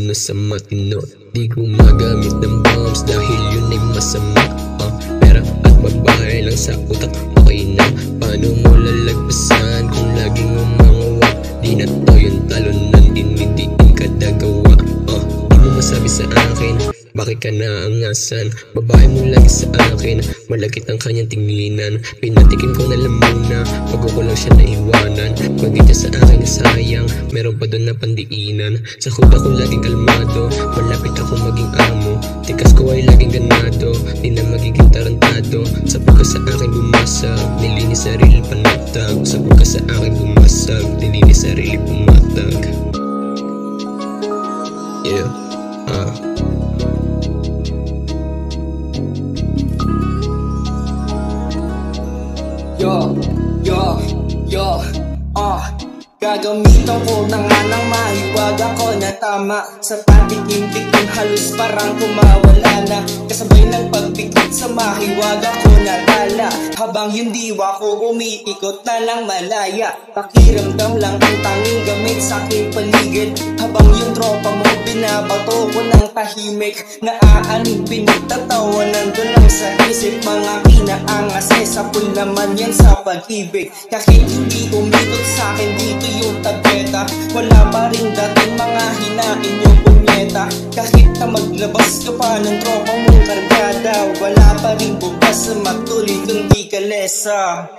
na sa matino. Di gumagamit ng bombs dahil yun ay masama. Pera at babae lang sa utak, okay na. Paano mo lalagpasan kung laging umangawak? Di na to yung talunan, dinidiin ka dagawa. Di mo masabi sa akin, bakit ka naangasan? Babae mo lagi sa akin, malakit ang kanyang tinginan. Pinatikin ko na lang muna, bago ko lang siya naiwanan. Kung di siya sa akin sayang, meron pa doon na pandiinan. Sa kuda ko laging kalmado, malapit ako maging amo. Tikas ko ay laging ganado, di na magiging tarantado. Sa pagka sa akin bumasag, nilinis sarili panatag. Sa pagka sa akin bumasag, nilinis sarili pumatag. Yeah, Gagamitan ko na nga ng mahiwag ako na tama. Sa patikim-tikim halos parang kumawala na. Kasabay ng pagpikit sa mahiwag ako natala. Habang yung diwa ko umiikot na lang malaya. Pakiramdam lang ang tanging gamit sa aking paligid. Habang yung tropa mo binabato ko ng tahimik. Naaaning pinagtatawanan ko lang sa isip. Mga kinaangas sa pool naman yan sa pag-ibig. Kahit hindi umikot sa akin dito yung tableta, wala pa rin dating mga hinain yung punyeta. Kahit na maglabas ka pa ng tropa mong kargada, wala pa rin bukas sa matuloy kung di ka lesa.